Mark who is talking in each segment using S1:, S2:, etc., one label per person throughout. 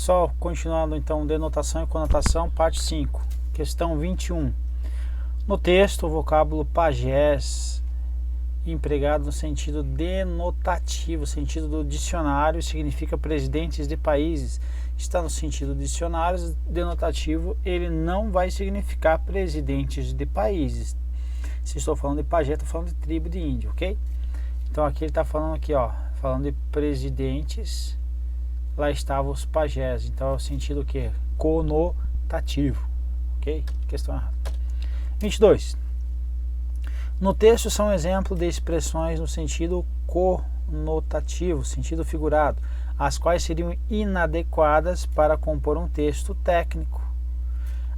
S1: Pessoal, continuando então, denotação e conotação, parte 5, questão 21. No texto, o vocábulo pajés, empregado no sentido denotativo, sentido do dicionário, significa presidentes de países. Está no sentido dicionário denotativo, ele não vai significar presidentes de países. Se estou falando de pajé, estou falando de tribo de índio, ok? Então aqui ele está falando aqui, ó, falando de presidentes. Lá estavam os pajés, então é o sentido que? Conotativo, ok? Questão errada. 22. No texto são exemplos de expressões no sentido conotativo, sentido figurado, as quais seriam inadequadas para compor um texto técnico.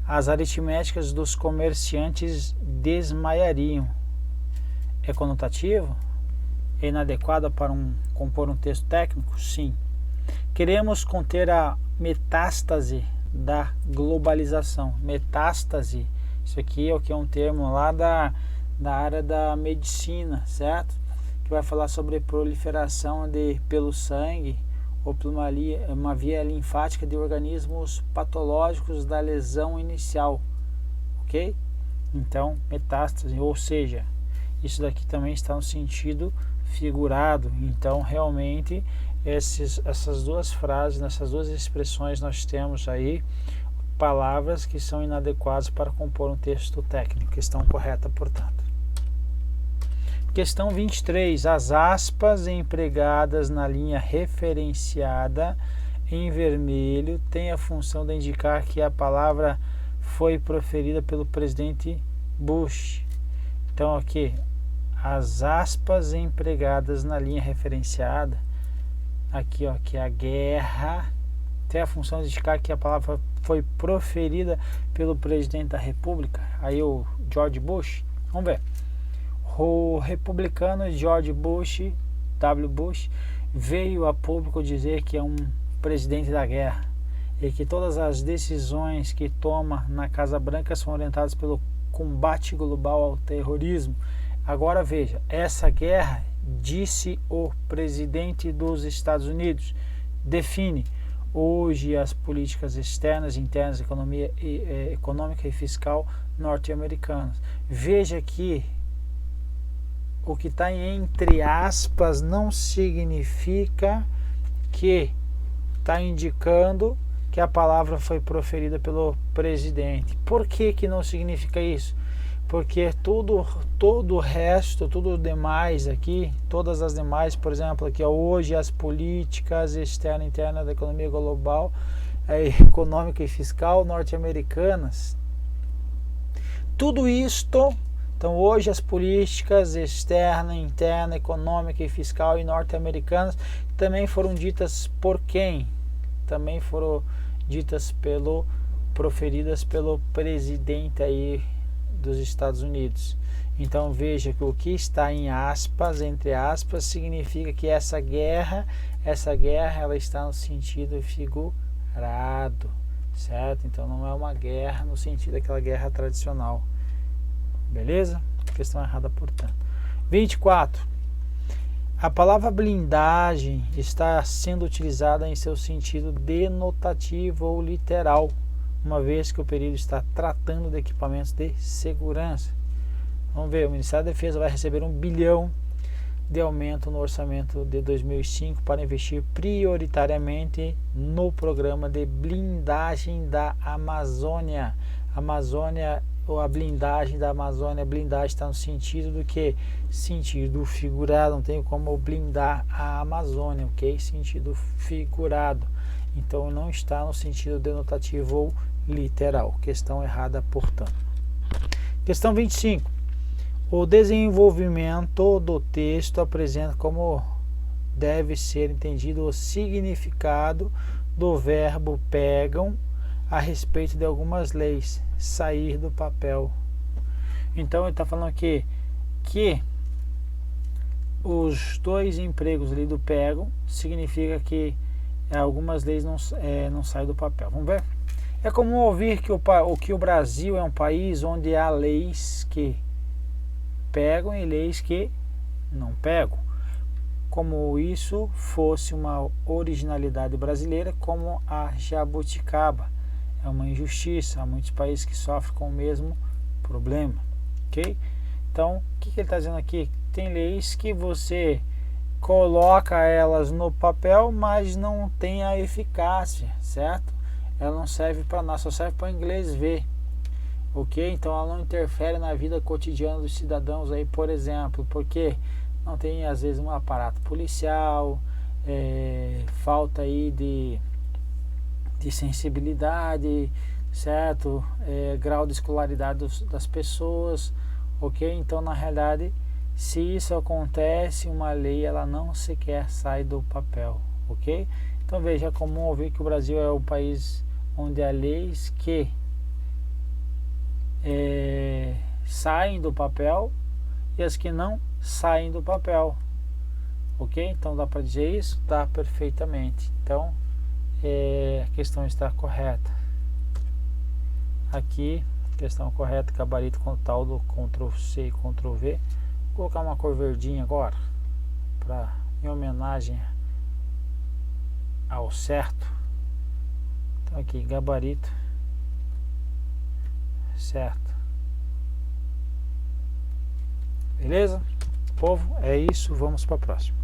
S1: As aritméticas dos comerciantes desmaiariam. É conotativo? É inadequada para compor um texto técnico? Sim. Queremos conter a metástase da globalização. Metástase, isso aqui é o que é um termo lá da área da medicina, certo? Que vai falar sobre proliferação pelo sangue ou por uma via linfática de organismos patológicos da lesão inicial, ok? Então, metástase, ou seja, isso daqui também está no sentido figurado. Então, realmente, essas duas frases, nessas duas expressões, nós temos aí palavras que são inadequadas para compor um texto técnico. Questão correta, portanto. Questão 23. As aspas empregadas na linha referenciada em vermelho têm a função de indicar que a palavra foi proferida pelo presidente Bush. Então, aqui, as aspas empregadas na linha referenciada, aqui, ó, que a guerra tem a função de indicar que a palavra foi proferida pelo presidente da República, aí o George Bush. Vamos ver. O republicano George Bush, W. Bush, veio a público dizer que é um presidente da guerra e que todas as decisões que toma na Casa Branca são orientadas pelo combate global ao terrorismo. Agora veja, essa guerra, disse o presidente dos Estados Unidos, define hoje as políticas externas e internas, econômica e fiscal norte-americanas. Veja que o que está entre aspas não significa que está indicando que a palavra foi proferida pelo presidente. Por que não significa isso? Porque todo o resto, tudo demais aqui, todas as demais, por exemplo, aqui ó, hoje as políticas externa e interna da economia global, econômica e fiscal norte-americanas, tudo isto, então hoje as políticas externa, interna, econômica e fiscal e norte-americanas também foram ditas por quem? Também foram ditas proferidas pelo presidente aí dos Estados Unidos. Então veja que o que está em aspas, entre aspas, significa que essa guerra ela está no sentido figurado, certo? Então não é uma guerra no sentido daquela guerra tradicional. Beleza? Questão errada, portanto. 24. A palavra blindagem está sendo utilizada em seu sentido denotativo ou literal, uma vez que o período está tratando de equipamentos de segurança. Vamos ver, o Ministério da Defesa vai receber R$1 bilhão de aumento no orçamento de 2005 para investir prioritariamente no programa de blindagem da Amazônia. Ou a blindagem da Amazônia, a blindagem está no sentido do que? Sentido figurado, não tem como blindar a Amazônia, ok? Sentido figurado. Então não está no sentido denotativo ou literal. Questão errada, portanto. Questão 25. O desenvolvimento do texto apresenta como deve ser entendido o significado do verbo pegam a respeito de algumas leis, sair do papel. Então ele está falando aqui que os dois empregos ali do pegam significa que algumas leis não saem do papel. Vamos ver? É comum ouvir que o Brasil é um país onde há leis que pegam e leis que não pegam. como isso fosse uma originalidade brasileira, como a jabuticaba. É uma injustiça, há muitos países que sofrem com o mesmo problema, ok? Então, o que ele está dizendo aqui? Tem leis que você coloca elas no papel, mas não tem a eficácia, certo? Ela não serve para nós, só serve para o inglês ver, ok? Então ela não interfere na vida cotidiana dos cidadãos aí, por exemplo, porque não tem às vezes um aparato policial, falta aí de sensibilidade, certo? Grau de escolaridade das pessoas, ok? Então na realidade, se isso acontece, uma lei ela não sequer sai do papel, ok? Então veja como ouvir que o Brasil é o país onde há leis que saem do papel e as que não saem do papel, ok? Então dá para dizer isso? Dá perfeitamente. Então a questão está correta. Aqui, questão correta, gabarito com tal do Ctrl+C e Ctrl+V. Vou colocar uma cor verdinha agora, em homenagem ao certo. Então aqui, gabarito certo. Beleza? Povo, é isso, vamos para a próxima.